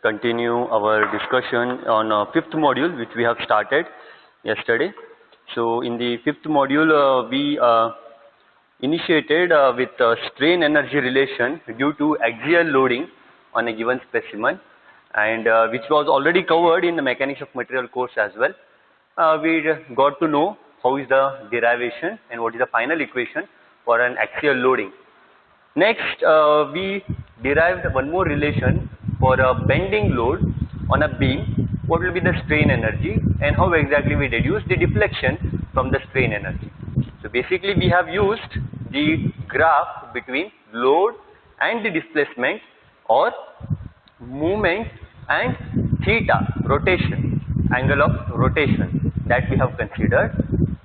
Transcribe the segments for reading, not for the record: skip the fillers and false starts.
continue our discussion on fifth module which we have started yesterday. So in the fifth module we initiated with strain energy relation due to axial loading on a given specimen, and which was already covered in the mechanics of material course as well. We got to know how is the derivation and what is the final equation for an axial loading. Next, we derived one more relation for a bending load on a beam. What will be the strain energy and how exactly we deduce the deflection from the strain energy. So basically we have used the graph between load and the displacement, or movement and theta, rotation, angle of rotation, that we have considered.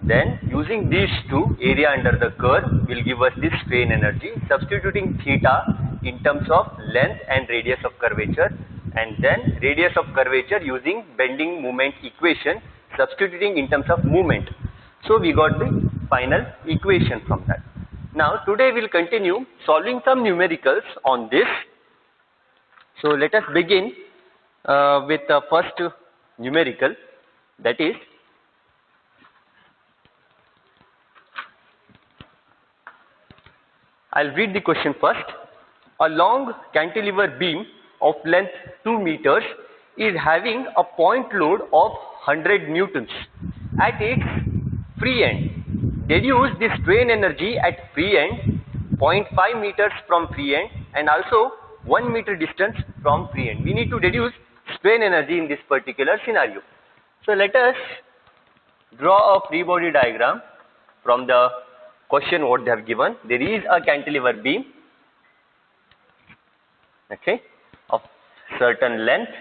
Then using these two, area under the curve will give us this strain energy, substituting theta in terms of length and radius of curvature, and then radius of curvature using bending moment equation, substituting in terms of movement. So we got the final equation from that. Now today we will continue solving some numericals on this. So let us begin with the first numerical, that is I'll read the question first. A long cantilever beam of length 2 meters is having a point load of 100 newtons at its free end. Deduce the strain energy at free end, 0.5 meters from free end, and also 1 meter distance from free end. We need to deduce strain energy in this particular scenario. So let us draw a free body diagram from the question what they have given. There is a cantilever beam, okay, of certain length,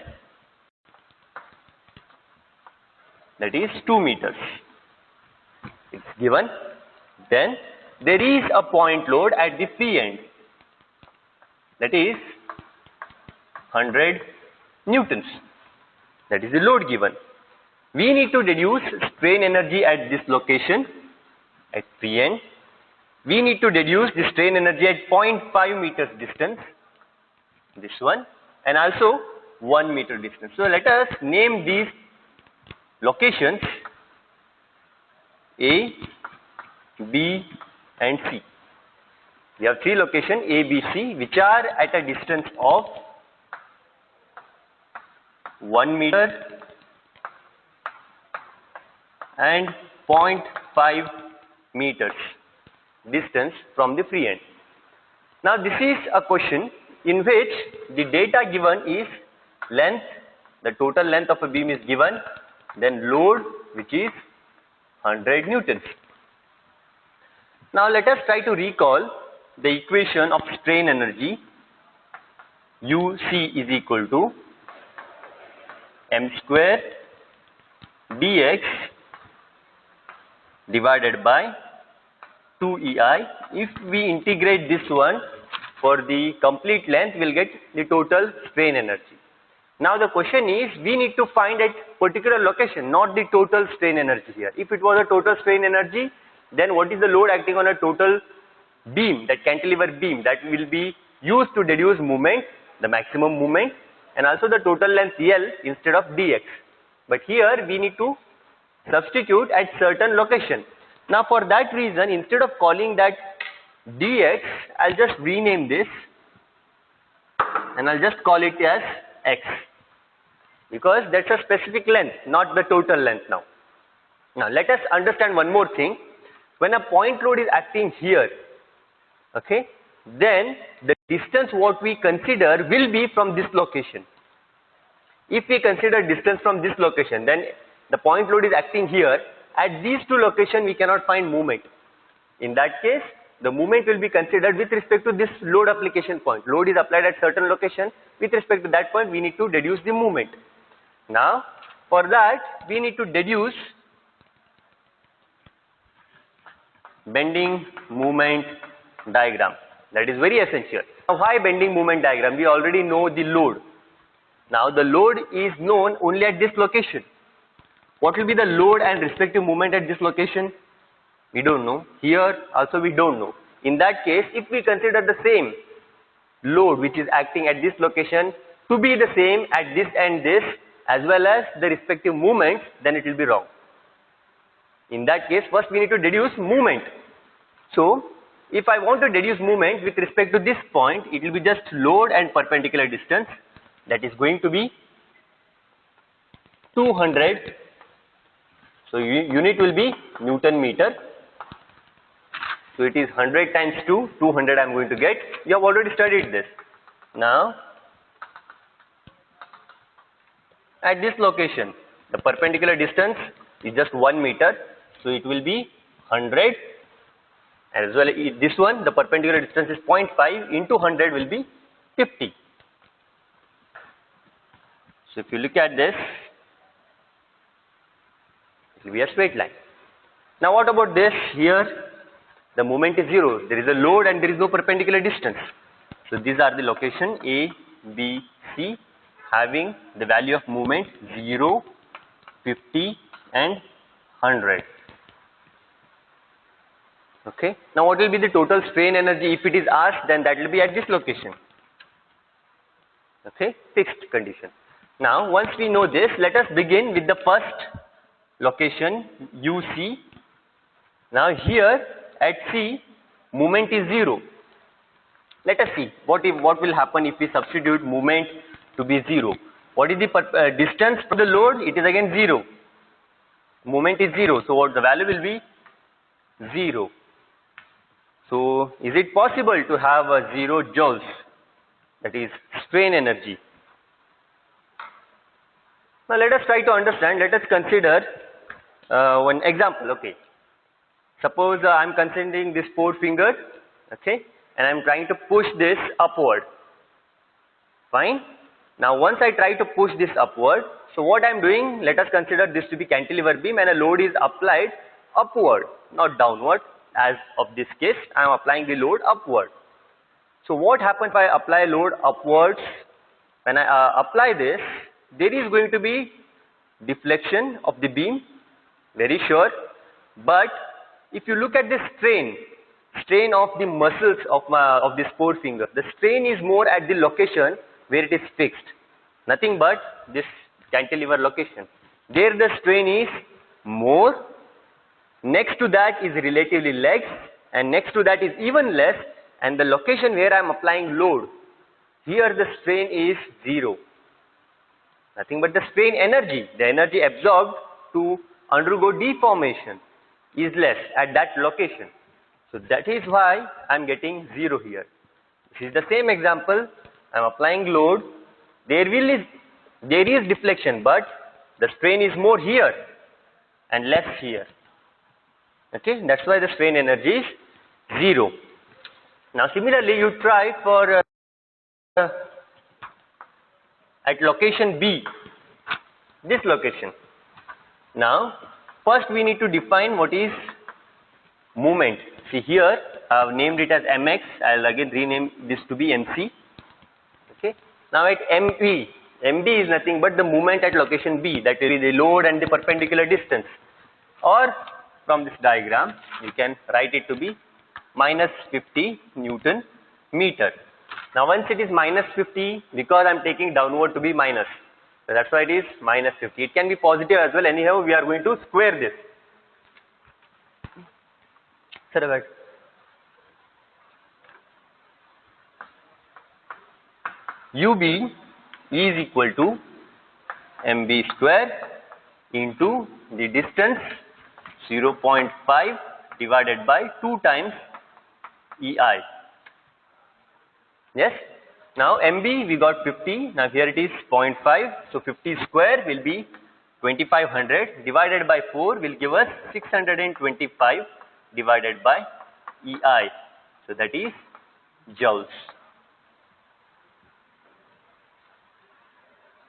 that is 2 meters. It's given. Then there is a point load at the free end, that is 100 newtons. That is the load given. We need to deduce strain energy at this location at free end. We need to deduce the strain energy at 0.5 meters distance, this one, and also 1 meter distance. So let us name these locations A, B and C. We have three locations A, B, C, which are at a distance of 1 meter and 0.5 meters distance from the free end. Now this is a question in which the data given is length, the total length of a beam is given, then load which is 100 newtons. Now let us try to recall the equation of strain energy. UC is equal to m square dx divided by 2EI. If we integrate this one for the complete length, we will get the total strain energy. Now the question is, we need to find at particular location, not the total strain energy here. If it was a total strain energy, then what is the load acting on a total beam, that cantilever beam, that will be used to deduce movement, the maximum movement, and also the total length L instead of dx. But here we need to substitute at certain location. Now for that reason, instead of calling that dx, I'll just rename this and I'll just call it as x, because that's a specific length, not the total length now. Now let us understand one more thing. When a point load is acting here, okay, then the distance what we consider will be from this location. If we consider distance from this location, then the point load is acting here. At these two locations we cannot find movement. In that case, the movement will be considered with respect to this load application point. Load is applied at certain location. With respect to that point, we need to deduce the movement. Now for that we need to deduce bending moment diagram. That is very essential. Now why bending moment diagram? We already know the load. Now the load is known only at this location. What will be the load and respective moment at this location? We don't know. Here also we don't know. In that case, if we consider the same load which is acting at this location to be the same at this and this as well as the respective moments, then it will be wrong. In that case, first we need to deduce moment. So if I want to deduce moment with respect to this point, it will be just load and perpendicular distance, that is going to be 200. So unit will be Newton meter. So it is 100 times 2, 200 I am going to get. You have already studied this. Now at this location, the perpendicular distance is just 1 meter. So it will be 100. As well as this one, the perpendicular distance is 0.5 into 100 will be 50. So if you look at this, it will be a straight line. Now what about this? Here the moment is 0. There is a load and there is no perpendicular distance. So these are the location A, B, C having the value of moment 0, 50 and 100. Okay. Now what will be the total strain energy if it is asked? Then that will be at this location. Okay, fixed condition. Now once we know this, let us begin with the first location UC. Now here at C, moment is 0. Let us see what will happen if we substitute moment to be 0. What is the distance from the load? It is again 0. Moment is 0. So what the value will be? 0. So is it possible to have a 0 joules? That is strain energy. Now let us try to understand. Let us consider one example. Okay. Suppose I am considering this forefinger, okay, and I am trying to push this upward. Fine. Now once I try to push this upward, so what I am doing, let us consider this to be cantilever beam and a load is applied upward, not downward. As of this case, I am applying the load upward. So what happens if I apply load upwards? When I apply this, there is going to be deflection of the beam, very sure. But if you look at the strain of the muscles of this forefinger, the strain is more at the location where it is fixed, nothing but this cantilever location. There the strain is more. Next to that is relatively less, and next to that is even less, and the location where I am applying load, here the strain is 0. Nothing but the strain energy, the energy absorbed to undergo deformation is less at that location. So that is why I am getting 0 here. This is the same example. I am applying load. There is deflection, but the strain is more here and less here. Okay, that's why the strain energy is 0. Now similarly, you try for at location B, this location. Now first we need to define what is moment. See here I have named it as mx. I will again rename this to be mc. Okay. Now at mb is nothing but the moment at location B, that is the load and the perpendicular distance. Or from this diagram you can write it to be minus 50 Newton meter. Now once it is minus 50, because I am taking downward to be minus, so that's why it is minus 50. It can be positive as well. Anyhow, we are going to square this. Sir, UB is equal to MB square into the distance 0.5 divided by 2 times EI. Yes. Now MB we got 50. Now here it is 0.5. So 50 square will be 2500 divided by 4 will give us 625 divided by EI. So that is joules.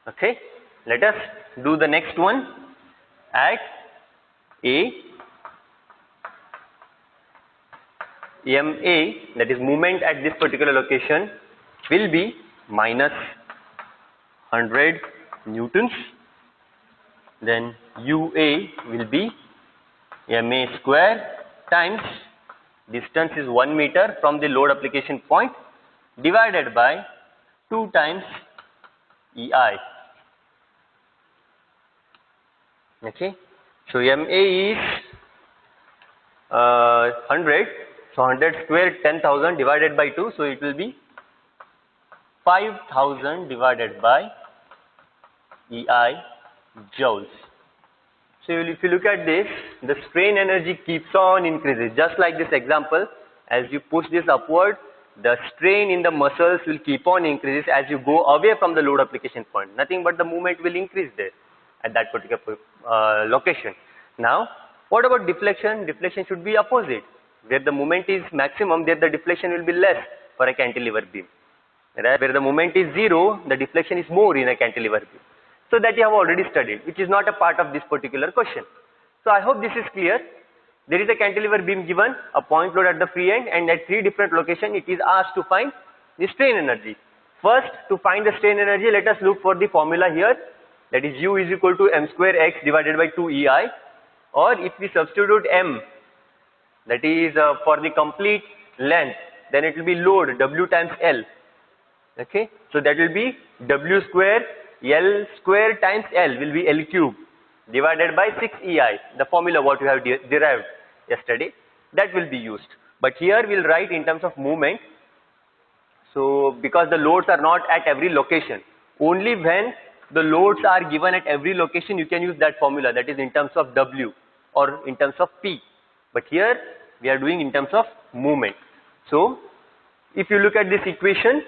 Okay. Let us do the next one at A. MA, that is moment at this particular location, will be minus 100 newtons. Then UA will be MA square times distance is 1 meter from the load application point divided by 2 times EI. Okay, so MA is 100, so 100 square 10,000 divided by 2, so it will be 5,000 divided by EI joules. So if you look at this, the strain energy keeps on increases, just like this example. As you push this upward, the strain in the muscles will keep on increases as you go away from the load application point. Nothing but the movement will increase there at that particular location. Now, what about deflection? Deflection should be opposite. Where the moment is maximum, there the deflection will be less for a cantilever beam. Right? Where the moment is 0, the deflection is more in a cantilever beam. So that you have already studied, which is not a part of this particular question. So I hope this is clear. There is a cantilever beam given, a point load at the free end, and at 3 different locations it is asked to find the strain energy. First, to find the strain energy, let us look for the formula here. That is U is equal to m square x divided by 2 EI. Or if we substitute m, that is for the complete length, then it will be load W times L. Okay, so that will be W square L square times L will be L cube divided by 6 EI, the formula what you have derived yesterday, that will be used. But here we'll write in terms of movement. So because the loads are not at every location, only when the loads are given at every location you can use that formula, that is in terms of W or in terms of P. But here we are doing in terms of movement. So if you look at this equation,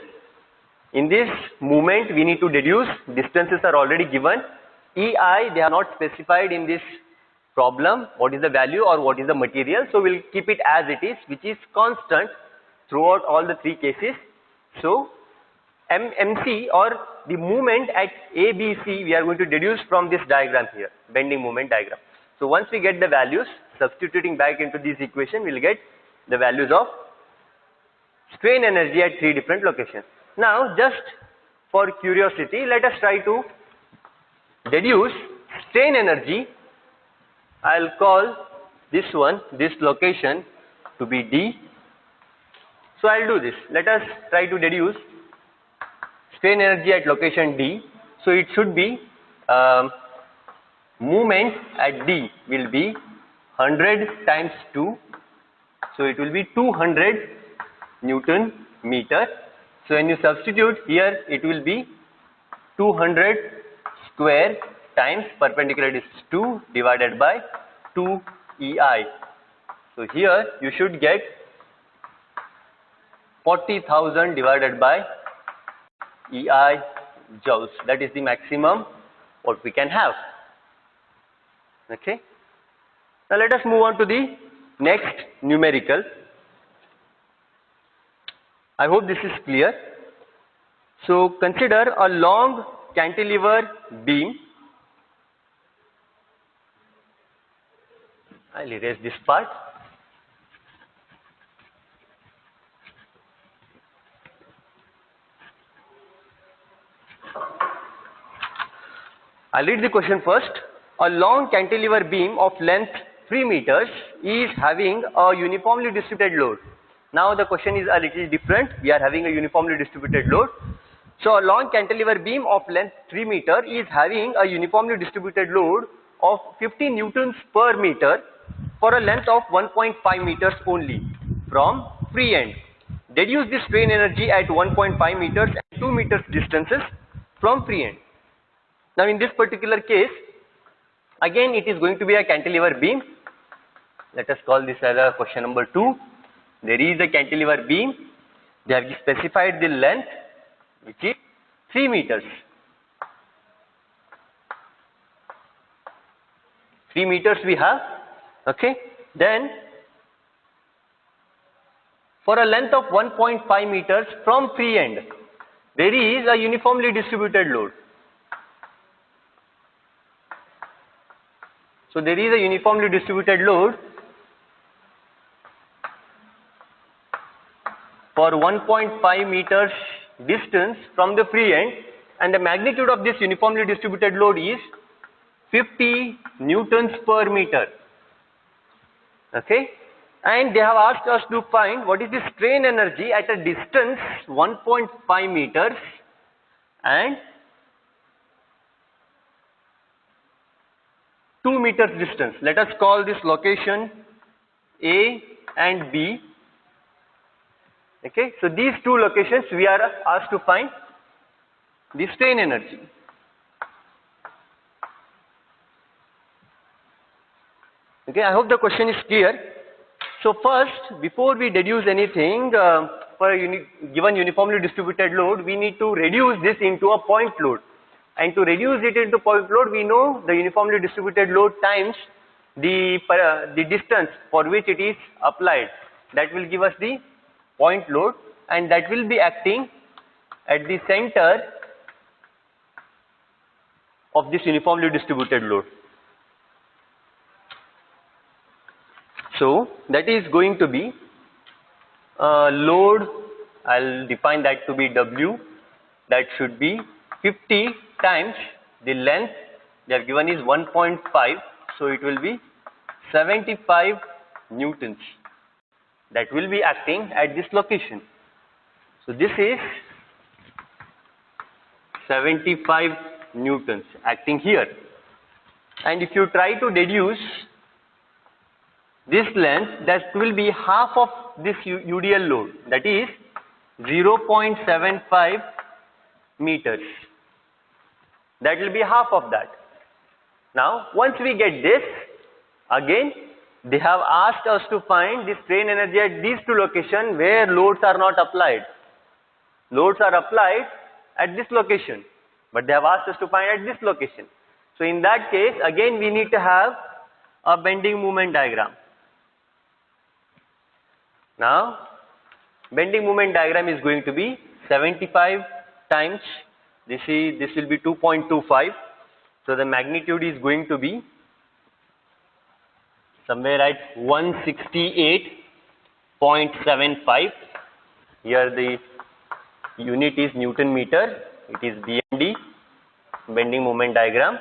in this movement we need to deduce, distances are already given. EI, they are not specified in this problem, what is the value or what is the material. So we'll keep it as it is, which is constant throughout all the 3 cases. So MC or the movement at ABC we are going to deduce from this diagram here, bending moment diagram. So once we get the values, substituting back into this equation, we'll get the values of strain energy at 3 different locations. Now just for curiosity, let us try to deduce strain energy. I'll call this one, this location to be D. So I'll do this. Let us try to deduce strain energy at location D. So it should be movement at D will be 100 times 2. So it will be 200 Newton meter. So when you substitute here, it will be 200 square times perpendicular distance 2 divided by 2 EI. So here you should get 40,000 divided by EI joules. That is the maximum what we can have. Okay. Now let us move on to the next numerical. I hope this is clear. So consider a long cantilever beam. I'll erase this part. I'll read the question first. A long cantilever beam of length 3 meters is having a uniformly distributed load. Now the question is a little different. We are having a uniformly distributed load. So a long cantilever beam of length 3 meter is having a uniformly distributed load of 50 newtons per meter for a length of 1.5 meters only from free end. Deduce the strain energy at 1.5 meters and 2 meters distances from free end. Now in this particular case, again it is going to be a cantilever beam. Let us call this as a question number 2. There is a cantilever beam. They have specified the length, which is 3 meters. 3 meters we have. Okay. Then for a length of 1.5 meters from free end, there is a uniformly distributed load. So there is a uniformly distributed load for 1.5 meters distance from the free end, and the magnitude of this uniformly distributed load is 50 newtons per meter. Okay, and they have asked us to find what is the strain energy at a distance 1.5 meters and 2 meters distance. Let us call this location A and B. Okay, so these two locations we are asked to find the strain energy. Okay, I hope the question is clear. So first, before we deduce anything for a given uniformly distributed load, we need to reduce this into a point load. And to reduce it into point load, we know the uniformly distributed load times the distance for which it is applied. That will give us the point load, and that will be acting at the center of this uniformly distributed load. So that is going to be load, I'll define that to be W, that should be 50 times the length they are given is 1.5, so it will be 75 newtons that will be acting at this location. So this is 75 newtons acting here, and if you try to deduce this length, that will be half of this UDL load, that is 0.75 meters. That will be half of that. Now once we get this, again they have asked us to find the strain energy at these two locations where loads are not applied. Loads are applied at this location, but they have asked us to find at this location. So in that case, again we need to have a bending moment diagram. Now bending moment diagram is going to be 75 times this will be 2.25, so the magnitude is going to be somewhere at 168.75. Here the unit is Newton meter, it is BMD, bending moment diagram.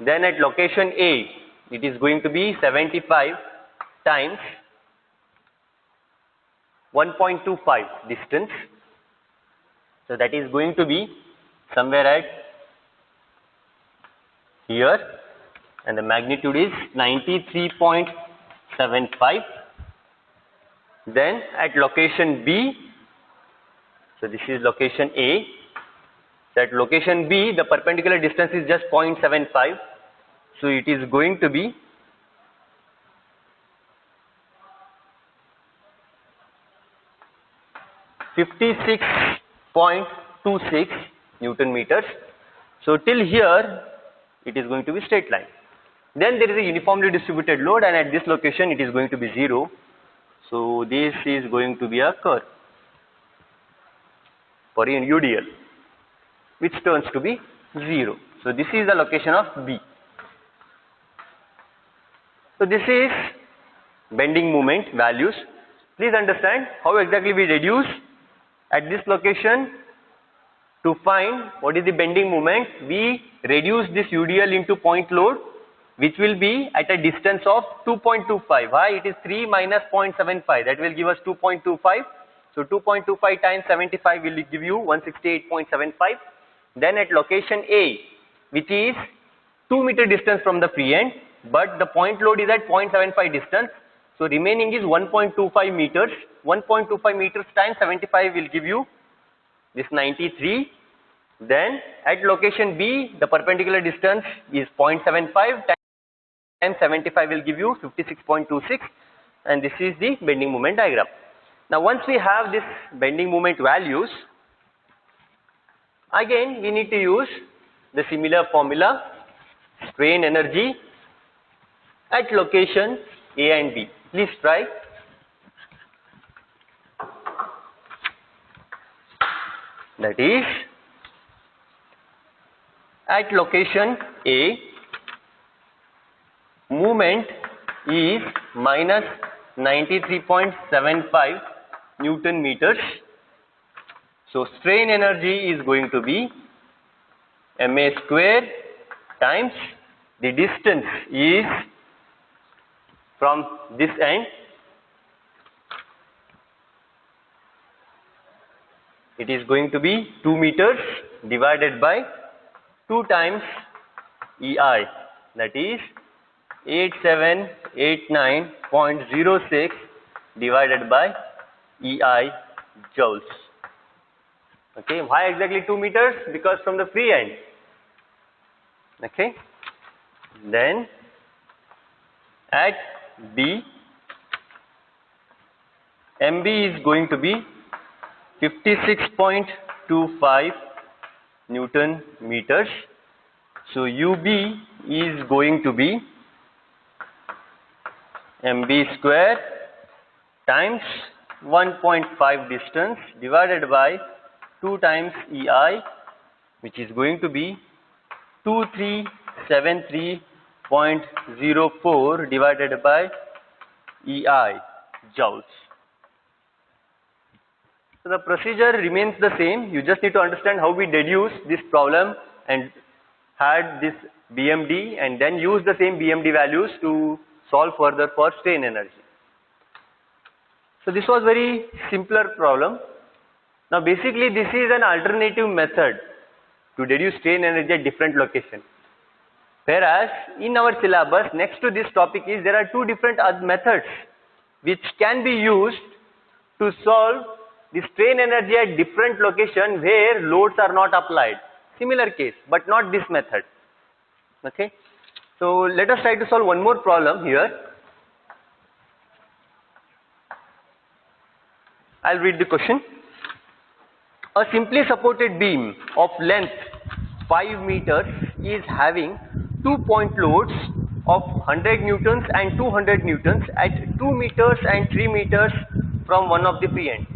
Then at location A, it is going to be 75 times 1.25 distance. So that is going to be somewhere at here, and the magnitude is 93.75. Then at location B, so this is location A, so at location B the perpendicular distance is just 0.75, so it is going to be 56.26 Newton meters. So till here it is going to be straight line. Then there is a uniformly distributed load, and at this location it is going to be 0. So this is going to be a curve for an UDL which turns to be 0. So this is the location of B. So this is bending moment values. Please understand how exactly we reduce at this location. To find what is the bending moment, we reduce this UDL into point load, which will be at a distance of 2.25. Why? It is 3 minus 0.75, that will give us 2.25. So 2.25 times 75 will give you 168.75. Then at location A, which is 2 meter distance from the free end, but the point load is at 0.75 distance, so remaining is 1.25 meters. 1.25 meters times 75 will give you this 93. Then at location B, the perpendicular distance is 0.75 times 75 will give you 56.26, and this is the bending moment diagram. Now once we have this bending moment values, again we need to use the similar formula, strain energy at location A and B. Please try. That is, at location A, movement is minus 93.75 Newton meters. So strain energy is going to be ma square times the distance is from this end, it is going to be 2 meters divided by 2 times EI, that is 8789.06 divided by EI joules. Okay, why exactly 2 meters? Because from the free end. Okay, then at B, MB is going to be 56.25 Newton meters. So UB is going to be MB square times 1.5 distance divided by 2 times EI, which is going to be 2373.04 divided by EI joules. So the procedure remains the same. You just need to understand how we deduce this problem and had this BMD and then use the same BMD values to solve further for strain energy. So this was very simpler problem. Now basically this is an alternative method to deduce strain energy at different locations. Whereas in our syllabus next to this topic is there are 2 different methods which can be used to solve the strain energy at different location where loads are not applied. Similar case, but not this method. Okay. So let us try to solve one more problem here. I'll read the question. A simply supported beam of length 5 meters is having 2 point loads of 100 newtons and 200 newtons at 2 meters and 3 meters from one of the free ends.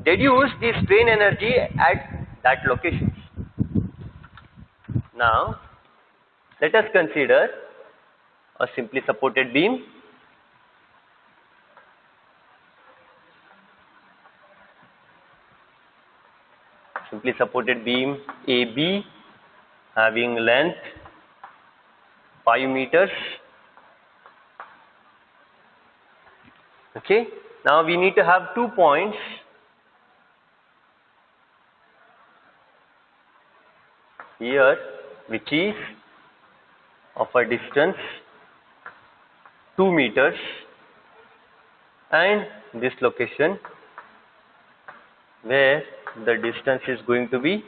Deduce the strain energy at that location. Now, let us consider a simply supported beam. Simply supported beam AB having length 5 meters. Okay. Now we need to have 2 points here which is of a distance 2 meters and this location where the distance is going to be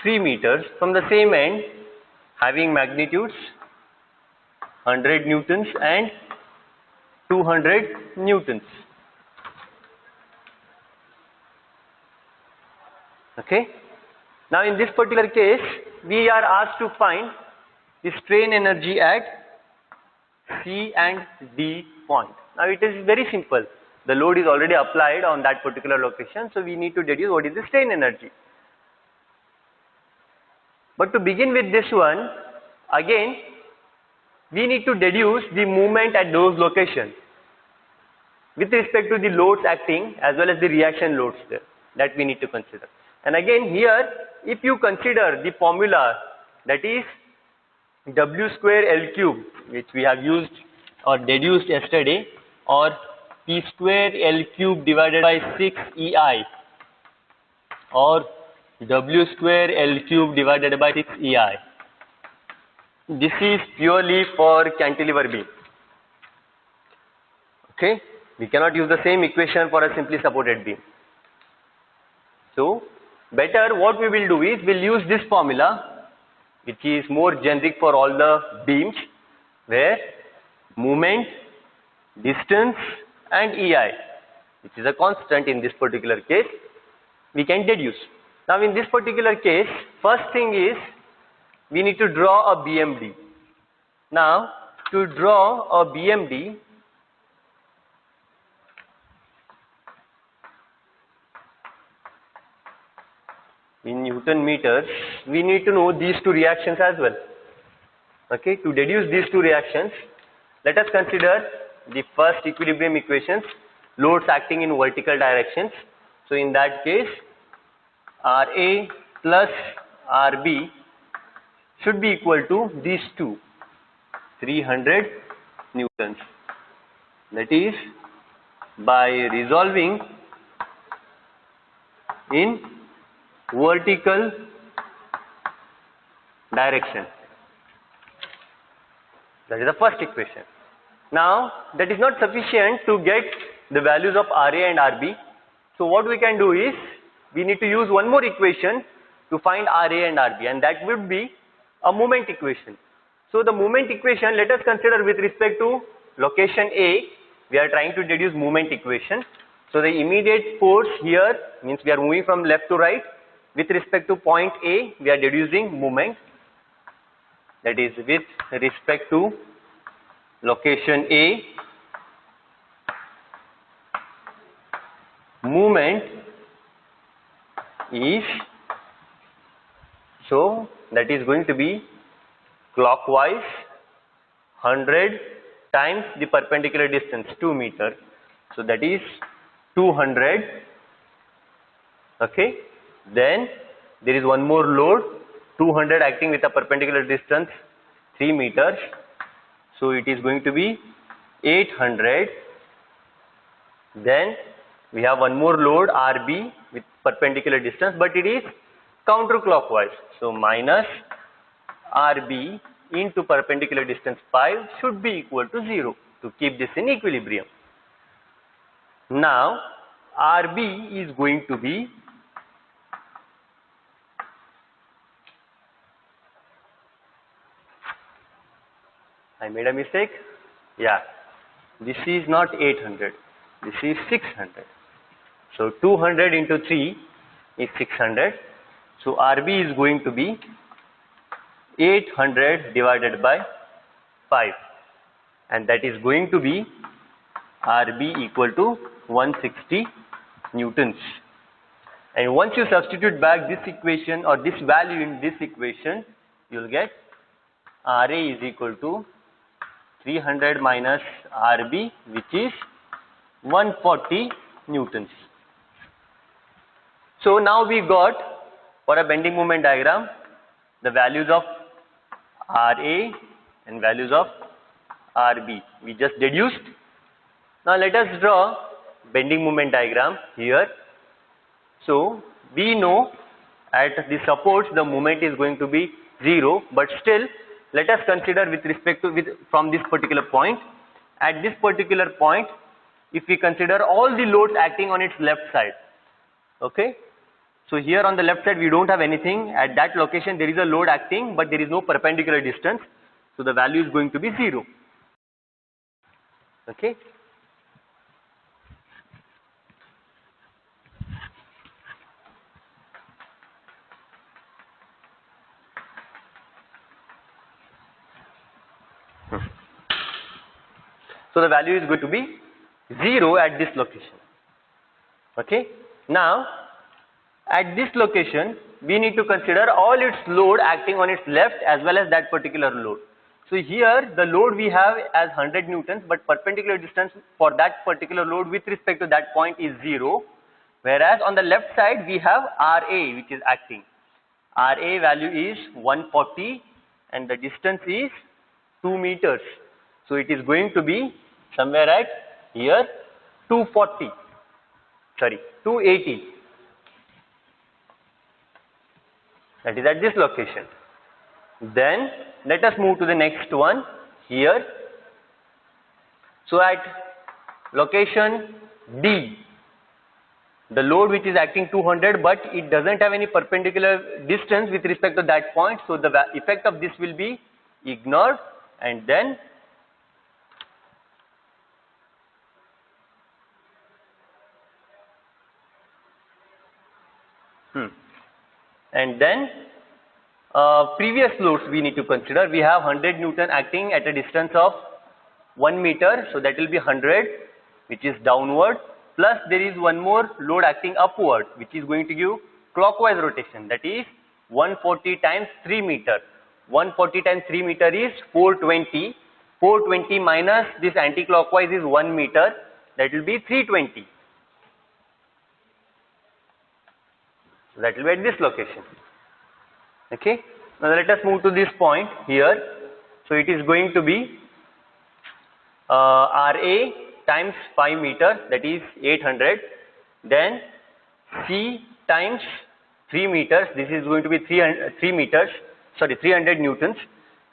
3 meters from the same end having magnitudes 100 newtons and 200 newtons. Okay. Now in this particular case we are asked to find the strain energy at C and D point. Now it is very simple. The load is already applied on that particular location, so we need to deduce what is the strain energy. But to begin with this one, again we need to deduce the movement at those locations with respect to the loads acting as well as the reaction loads there, that we need to consider. And again here, if you consider the formula, that is W square L cube, which we have used or deduced yesterday, or P square L cube divided by 6 EI, or W square L cube divided by 6 EI. This is purely for cantilever beam. Okay, we cannot use the same equation for a simply supported beam. So better what we will do is we'll use this formula, which is more generic for all the beams, where movement, distance and EI, which is a constant in this particular case, we can deduce. Now in this particular case, first thing is we need to draw a BMD. Now to draw a BMD, in Newton meters, we need to know these 2 reactions as well. Okay, to deduce these 2 reactions, let us consider the first equilibrium equations, loads acting in vertical directions. So in that case, RA plus RB should be equal to these 2, 300 newtons. That is, by resolving in vertical direction. That is the first equation. Now that is not sufficient to get the values of RA and RB. So what we can do is we need to use one more equation to find RA and RB, and that would be a moment equation. So the moment equation, let us consider with respect to location A, we are trying to deduce moment equation. So the immediate force here means we are moving from left to right. With respect to point A, we are deducing moment. That is with respect to location A, movement is, so that is going to be clockwise 100 times the perpendicular distance 2 meter. So that is 200. Okay. Then there is one more load, 200 acting with a perpendicular distance 3 meters. So it is going to be 800. Then we have one more load RB with perpendicular distance, but it is counterclockwise. So minus RB into perpendicular distance 5 should be equal to 0 to keep this in equilibrium. Now RB is going to be I made a mistake. Yeah, this is not 800, this is 600. So 200 into 3 is 600. So RB is going to be 800 divided by 5, and that is going to be RB equal to 160 newtons. And once you substitute back this equation or this value in this equation, you will get RA is equal to 300 minus RB, which is 140 newtons. So now we got, for a bending moment diagram, the values of RA and values of RB. We just deduced. Now let us draw bending moment diagram here. So we know at the supports the moment is going to be 0, but still let us consider with respect to from this particular point. At this particular point, if we consider all the loads acting on its left side, okay. So here on the left side we don't have anything. At that location there is a load acting, but there is no perpendicular distance. So the value is going to be 0. Okay. So the value is going to be 0 at this location. Okay. Now at this location we need to consider all its load acting on its left as well as that particular load. So here the load we have as 100 newtons, but perpendicular distance for that particular load with respect to that point is 0, whereas on the left side we have RA which is acting. RA value is 140 and the distance is 2 meters. So it is going to be somewhere at here 280. That is at this location. Then let us move to the next one here. So at location D, the load which is acting 200, but it doesn't have any perpendicular distance with respect to that point. So the effect of this will be ignored, and then previous loads we need to consider. We have 100 Newton acting at a distance of 1 meter, so that will be 100, which is downward, plus there is one more load acting upward, which is going to give clockwise rotation, that is 140 times 3 meter. 140 times 3 meter is 420. 420 minus this anti-clockwise is 1 meter, that will be 320. So that will be at this location. Okay. Now let us move to this point here. So it is going to be RA times 5 meter, that is 800. Then C times 3 meters, this is going to be 300 newtons.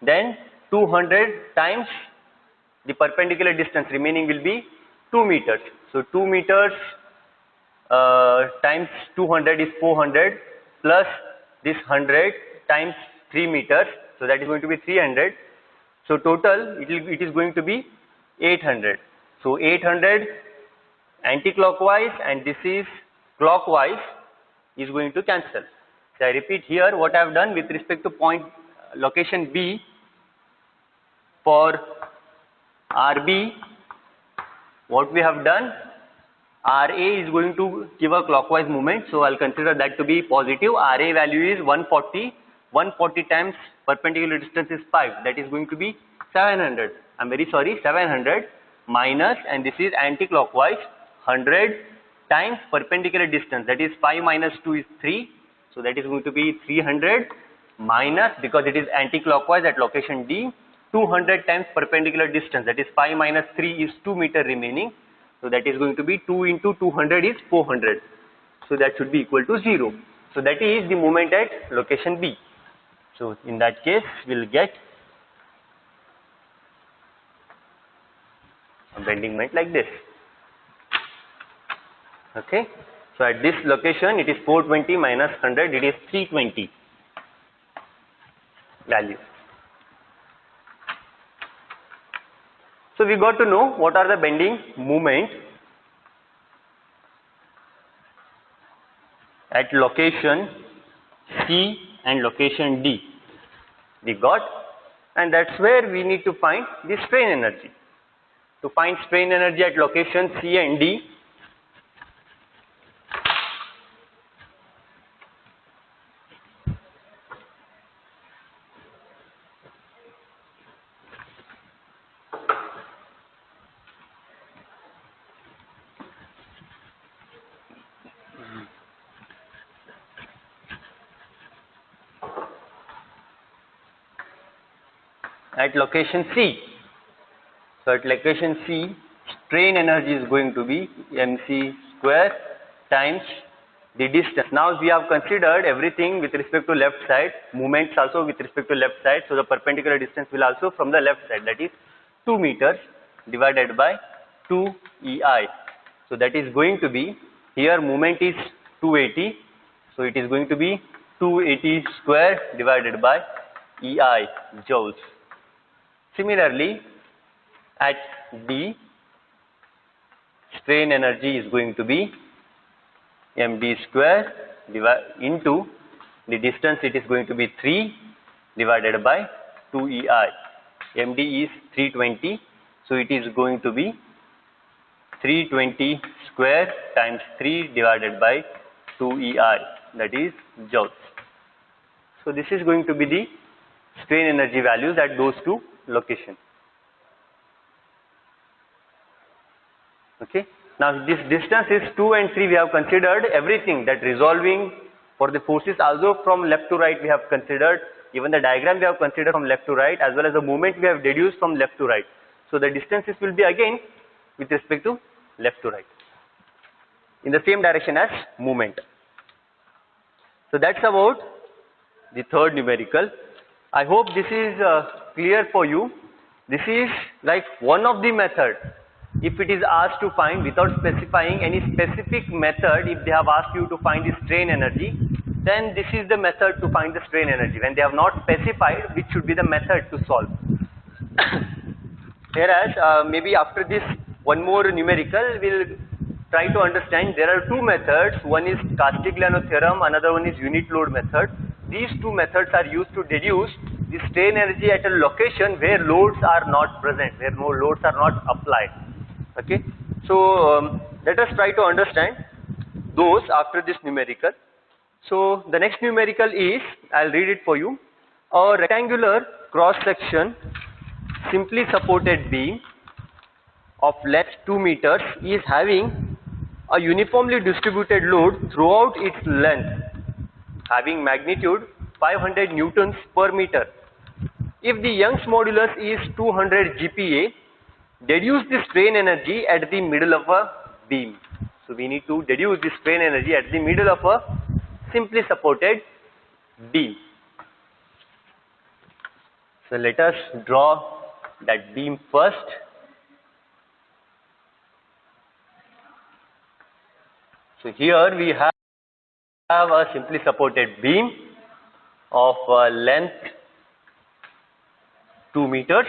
Then 200 times the perpendicular distance remaining will be 2 meters. So 2 meters times 200 is 400 plus this 100 times 3 meters. So that is going to be 300. So total it is going to be 800. So 800 anti-clockwise and this is clockwise is going to cancel. So I repeat here what I have done with respect to point location B. For RB, what we have done, RA is going to give a clockwise movement, so I'll consider that to be positive. RA value is 140. 140 times perpendicular distance is 5. That is going to be 700. I'm very sorry, 700 minus, and this is anti-clockwise, 100 times perpendicular distance. That is 5 minus 2 is 3. So that is going to be 300 minus, because it is anti-clockwise at location D, 200 times perpendicular distance. That is 5 minus 3 is 2 meter remaining. So that is going to be 2 into 200 is 400. So that should be equal to 0. So that is the moment at location B. So in that case, we'll get a bending moment like this. Okay. So at this location, it is 420 minus 100, it is 320 value. So we got to know what are the bending moment at location C and location D. We got, and that's where we need to find the strain energy. To find strain energy at location C and D, at location C. So at location C, strain energy is going to be mc square times the distance. Now we have considered everything with respect to left side, movements also with respect to left side. So the perpendicular distance will also from the left side, that is 2 meters divided by 2 EI. So that is going to be, here movement is 280. So it is going to be 280 square divided by EI joules. Similarly, at D, strain energy is going to be md square into the distance, it is going to be 3 divided by 2 EI. md is 320, so it is going to be 320 square times 3 divided by 2 EI, that is joules. So this is going to be the strain energy values at those two locations. Okay. Now this distance is 2 and 3. We have considered everything, that resolving for the forces also from left to right we have considered. Even the diagram we have considered from left to right, as well as the movement we have deduced from left to right. So the distances will be again with respect to left to right, in the same direction as movement. So that's about the third numerical. I hope this is clear for you. This is like one of the method. If it is asked to find without specifying any specific method, if they have asked you to find the strain energy, then this is the method to find the strain energy. When they have not specified which should be the method to solve. Whereas maybe after this one more numerical, we'll try to understand there are two methods. One is Castigliano theorem, another one is unit load method. These two methods are used to deduce the strain energy at a location where loads are not present, where no loads are not applied. Okay, so let us try to understand those after this numerical. So the next numerical is, I'll read it for you. A rectangular cross section simply supported beam of length 2 meters is having a uniformly distributed load throughout its length, having magnitude 500 newtons per meter. If the Young's modulus is 200 GPa, deduce the strain energy at the middle of a beam. So we need to deduce the strain energy at the middle of a simply supported beam. So let us draw that beam first. So here we have a simply supported beam of length 2 meters.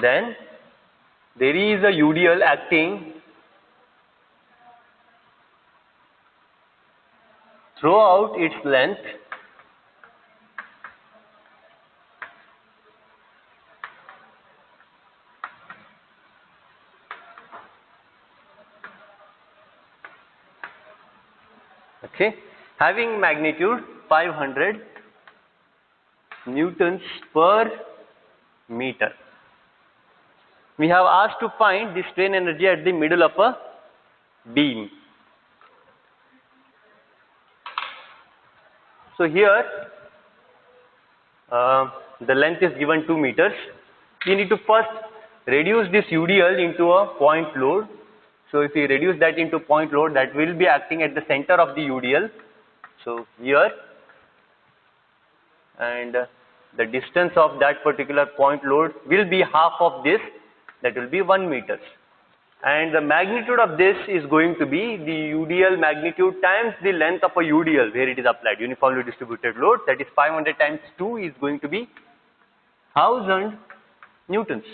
Then there is a UDL acting throughout its length okay, having magnitude 500 newtons per meter. We have asked to find the strain energy at the middle of a beam. So here the length is given 2 meters. We need to first reduce this UDL into a point load. So if we reduce that into point load, that will be acting at the center of the UDL. So here, and the distance of that particular point load will be half of this, that will be 1 meter. And the magnitude of this is going to be the UDL magnitude times the length of a UDL where it is applied, uniformly distributed load, that is 500 times 2 is going to be 1000 newtons.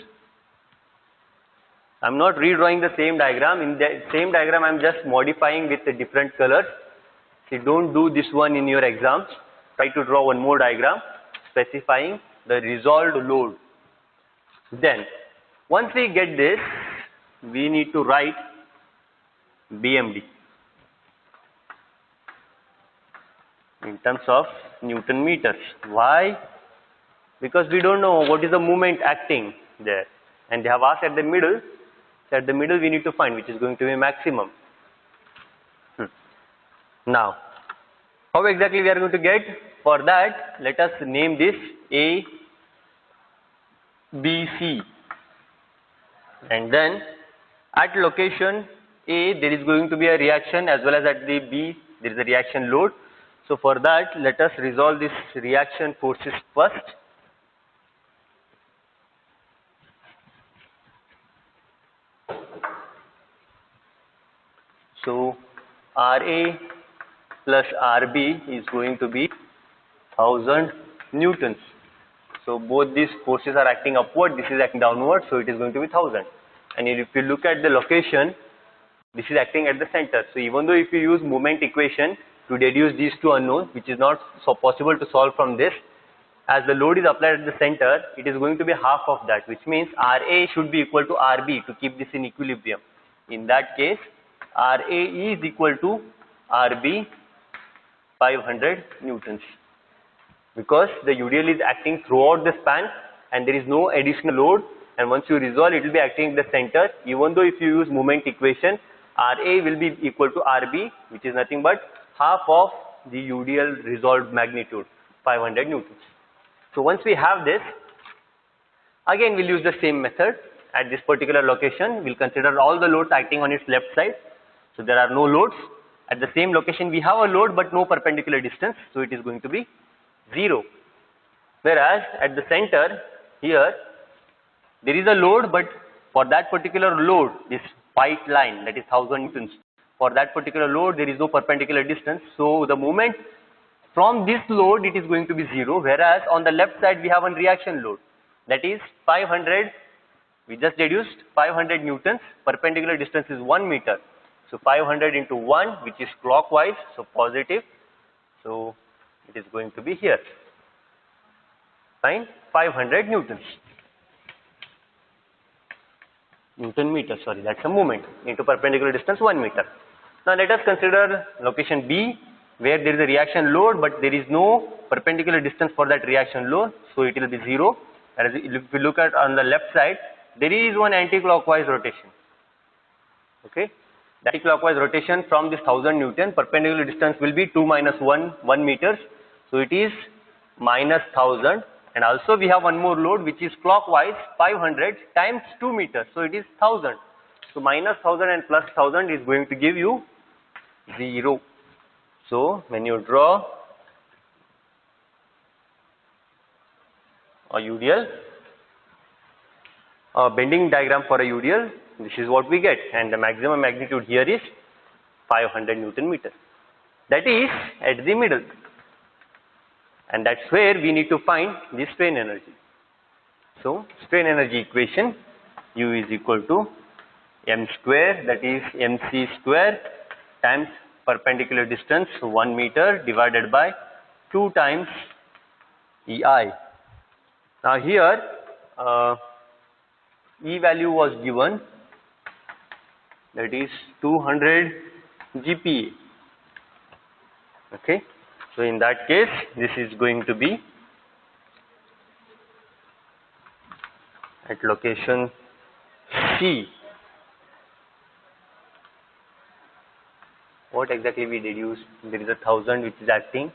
I am not redrawing the same diagram. In the same diagram I am just modifying with the different colors. So don't do this one in your exams. Try to draw one more diagram specifying the resolved load. Then once we get this, we need to write BMD in terms of Newton meters. Why? Because we don't know what is the moment acting there, and they have asked at the middle. So at the middle we need to find which is going to be maximum. Now how exactly we are going to get? For that, let us name this A, B, C, and then at location A there is going to be a reaction, as well as at the B there is a reaction load. So for that, let us resolve this reaction forces first. So RA plus RB is going to be 1000 newtons. So both these forces are acting upward, this is acting downward, so it is going to be 1000. And if you look at the location, this is acting at the center. So even though if you use moment equation to deduce these two unknowns, which is not so possible to solve from this, as the load is applied at the center, it is going to be half of that, which means RA should be equal to RB to keep this in equilibrium. In that case, RA is equal to RB 500 newtons, because the UDL is acting throughout the span and there is no additional load, and once you resolve it will be acting at the center. Even though if you use moment equation, RA will be equal to RB, which is nothing but half of the UDL resolved magnitude, 500 newtons. So once we have this, again we'll use the same method. At this particular location, we'll consider all the loads acting on its left side. So there are no loads. At the same location we have a load but no perpendicular distance, so it is going to be 0. Whereas at the center here there is a load, but for that particular load, this white line, that is 1000 newtons, for that particular load there is no perpendicular distance, so the moment from this load it is going to be 0. Whereas on the left side we have a reaction load, that is 500, we just deduced 500 newtons, perpendicular distance is 1 meter. So 500 into 1, which is clockwise, so positive, so it is going to be here. Fine, 500 newtons. Newton meter, sorry, that's a moment, into perpendicular distance 1 meter. Now let us consider location B, where there is a reaction load but there is no perpendicular distance for that reaction load, so it will be 0. Whereas if we look at on the left side, there is one anti-clockwise rotation. Okay, the anti-clockwise rotation from this 1000 Newton, perpendicular distance will be 2 minus 1 meters, so it is minus 1000. And also we have one more load which is clockwise, 500 times 2 meters, so it is 1000. So minus 1000 and plus 1000 is going to give you 0. So when you draw a UDL, a bending diagram for a UDL, this is what we get, and the maximum magnitude here is 500 Newton meter. That is at the middle, and that's where we need to find the strain energy. So strain energy equation, U is equal to m square, that is mc square times perpendicular distance 1 meter divided by 2 times EI. Now here E value was given, that is 200 GPa. Okay, so in that case this is going to be at location C. What exactly we deduced? There is 1,000 which is acting,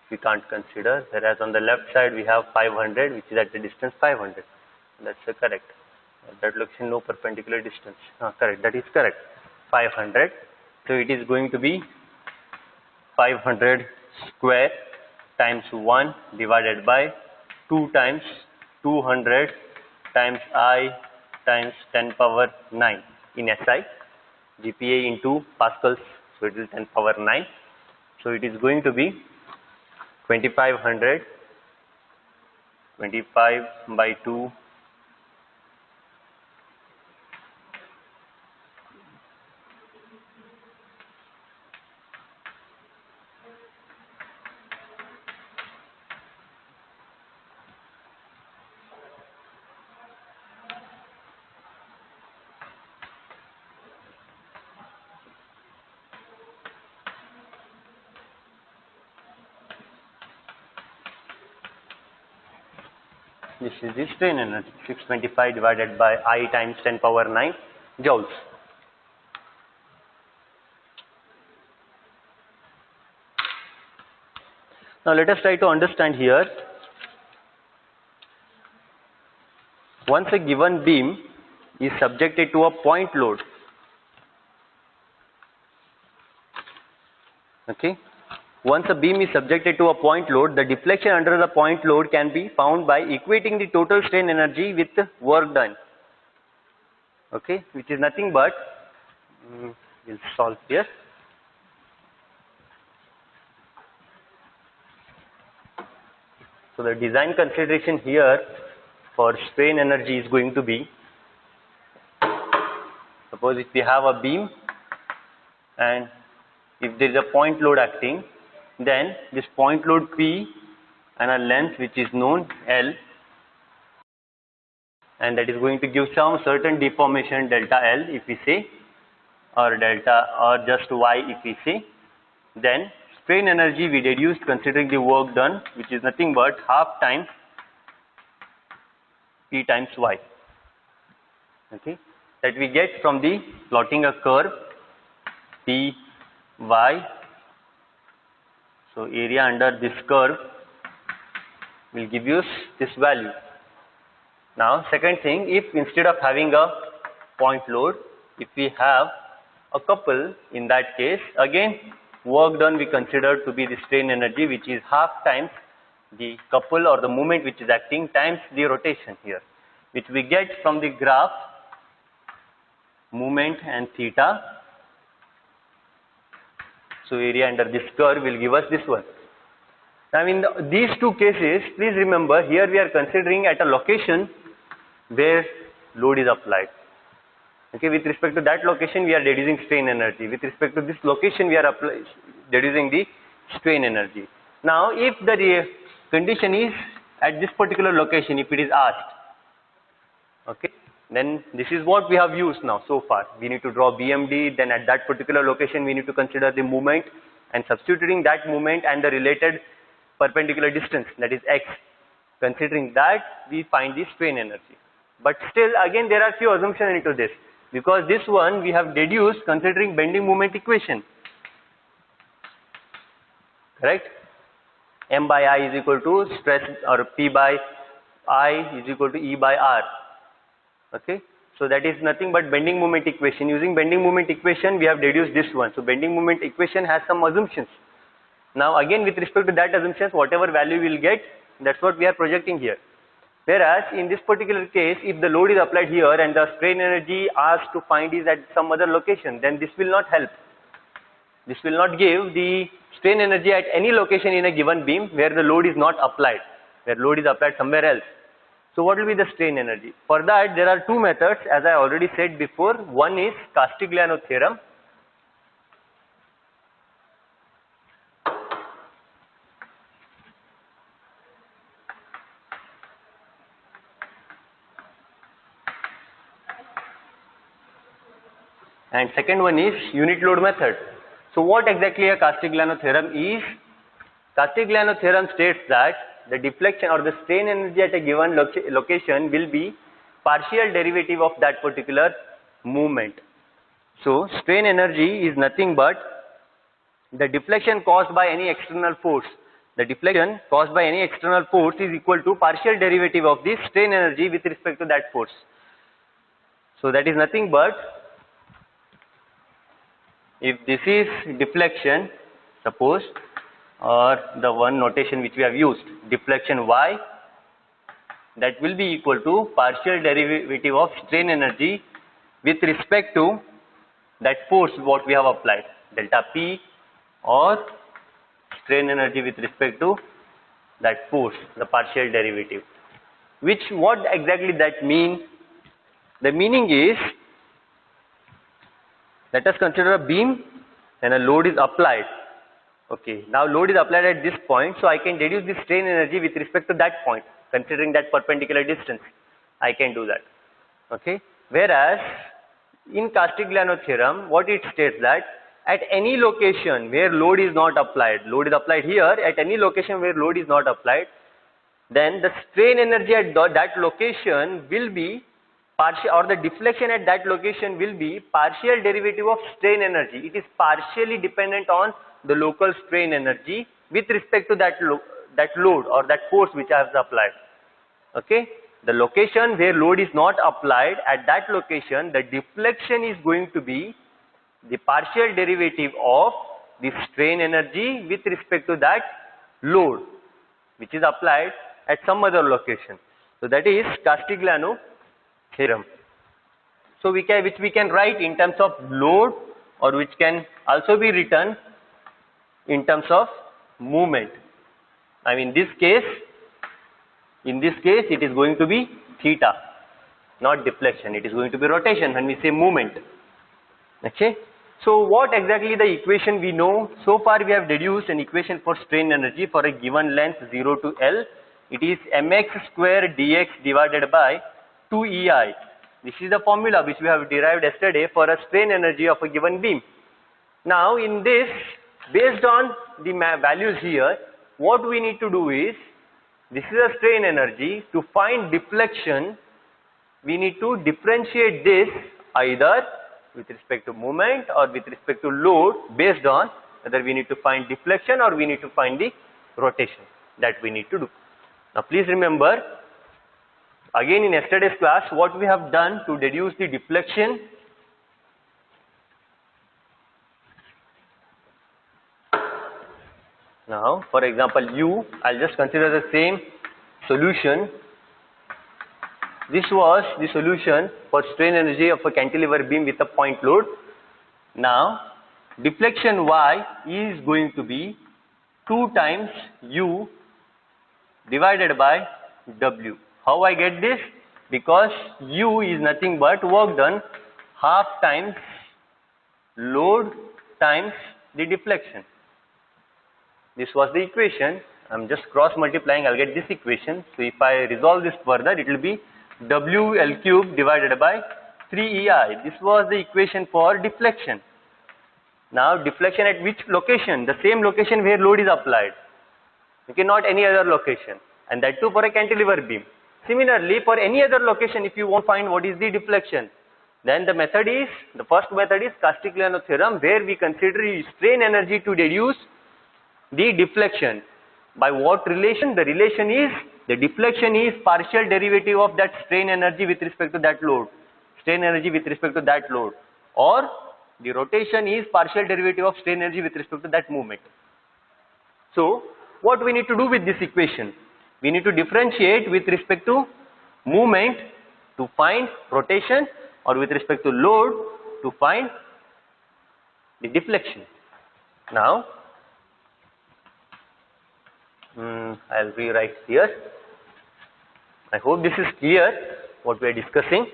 we can't consider, whereas on the left side we have 500 which is at the distance 500. That's correct. At that location no perpendicular distance. Correct, that is correct. 500. So it is going to be 500 square times 1 divided by 2 times 200 times I times 10 power 9 in SI. GPa into pascals, so it is 10 power 9. So it is going to be 2500, 25 by 2, this is the strain energy, 625 divided by I times 10 power 9 joules. Now let us try to understand here. Once a given beam is subjected to a point load, okay, once a beam is subjected to a point load, the deflection under the point load can be found by equating the total strain energy with the work done, okay, which is nothing but, we'll solve here. So the design consideration here for strain energy is going to be, suppose if we have a beam and if there is a point load acting, then this point load P and a length which is known L, and that is going to give some certain deformation delta L if we say, or delta, or just Y if we say. Then strain energy we deduced considering the work done, which is nothing but half times P times Y, okay, that we get from the plotting a curve P Y. So area under this curve will give you this value. Now second thing, if instead of having a point load, if we have a couple, in that case again work done we consider to be the strain energy, which is half times the couple or the moment which is acting times the rotation here, which we get from the graph moment and theta. So area under this curve will give us this one. Now in these two cases, please remember here we are considering at a location where load is applied. Okay, with respect to that location we are deducing strain energy. With respect to this location we are deducing the strain energy. Now if the condition is at this particular location, if it is asked, okay, then this is what we have used now so far. We need to draw BMD, then at that particular location we need to consider the moment, and substituting that moment and the related perpendicular distance, that is x, considering that we find the strain energy. But still again there are few assumptions into this, because this one we have deduced considering bending moment equation, correct? M by I is equal to stress, or P by I is equal to E by R. Okay, so that is nothing but bending moment equation. Using bending moment equation we have deduced this one. So bending moment equation has some assumptions. Now again with respect to that assumptions, whatever value we will get, That's what we are projecting here. Whereas in this particular case, if the load is applied here and the strain energy asked to find is at some other location, then this will not help. This will not give the strain energy at any location in a given beam where the load is not applied, where load is applied somewhere else. So what will be the strain energy? For that, there are two methods, as I already said before. One is Castigliano theorem. And second one is unit load method. So what exactly a Castigliano theorem is? Castigliano theorem states that the deflection or the strain energy at a given location will be partial derivative of that particular movement. So strain energy is nothing but the deflection caused by any external force. The deflection caused by any external force is equal to partial derivative of the strain energy with respect to that force. So that is nothing but, if this is deflection, suppose, or the one notation which we have used, deflection y, that will be equal to partial derivative of strain energy with respect to that force what we have applied, delta P, or strain energy with respect to that force, the partial derivative. What exactly that mean? The meaning is, let us consider a beam and a load is applied. Okay, now load is applied at this point, so I can deduce the strain energy with respect to that point, considering that perpendicular distance. I can do that. Okay, whereas in Castigliano theorem, what it states that at any location where load is not applied, load is applied here, at any location where load is not applied, then the strain energy at that location will be partial, or the deflection at that location will be partial derivative of strain energy. It is partially dependent on the local strain energy with respect to that load or that force which I have applied. Okay, the location where load is not applied, at that location the deflection is going to be the partial derivative of the strain energy with respect to that load which is applied at some other location. So that is Castigliano theorem. So which we can write in terms of load, or which can also be written in terms of movement. I mean, in this case it is going to be theta, not deflection. It is going to be rotation when we say movement. Okay. So what exactly the equation we know? So far we have deduced an equation for strain energy for a given length 0 to L. It is mx square dx divided by 2EI. This is the formula which we have derived yesterday for a strain energy of a given beam. Now in this, based on the values here, what we need to do is, this is a strain energy. To find deflection, we need to differentiate this either with respect to moment or with respect to load, based on whether we need to find deflection or we need to find the rotation. That we need to do. Now please remember, again in yesterday's class, what we have done to deduce the deflection. Now, for example, I'll just consider the same solution. This was the solution for strain energy of a cantilever beam with a point load. Now, deflection y is going to be 2 times u divided by w. How I get this? Because u is nothing but work done half times load times the deflection. This was the equation. I'm just cross multiplying, I'll get this equation. So if I resolve this further, it will be WL cube divided by 3EI. This was the equation for deflection. Now deflection at which location? The same location where load is applied. Okay, not any other location. And that too for a cantilever beam. Similarly, for any other location, if you want to find what is the deflection, then the first method is Castigliano theorem, where we consider strain energy to deduce the deflection. By what relation? The relation is, the deflection is partial derivative of that strain energy with respect to that load. Strain energy with respect to that load. Or the rotation is partial derivative of strain energy with respect to that movement. So what we need to do with this equation? we need to differentiate with respect to movement to find rotation, or with respect to load to find the deflection. Now, I'll rewrite here. I hope this is clear what we are discussing.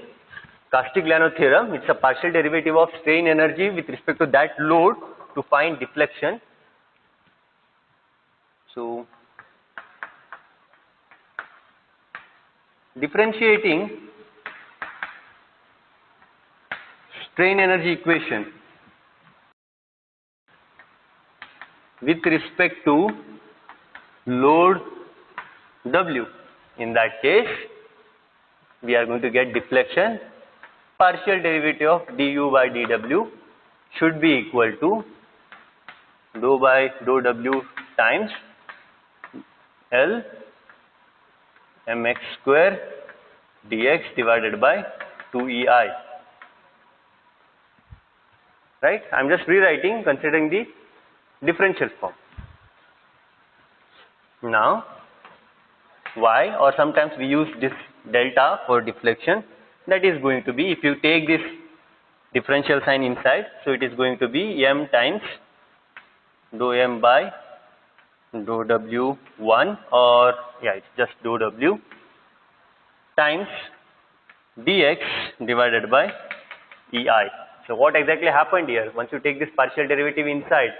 Castigliano theorem, it's a partial derivative of strain energy with respect to that load to find deflection. So, differentiating strain energy equation with respect to load W. In that case, we are going to get deflection. Partial derivative of du by dw should be equal to dou by dou w times L mx square dx divided by 2EI. Right? I am just rewriting considering the differential form. Now, y, or sometimes we use this delta for deflection, that is going to be, if you take this differential sign inside, so it is going to be m times dou m by dou w1, or yeah, it's just dou w times dx divided by EI. So what exactly happened here? Once you take this partial derivative inside,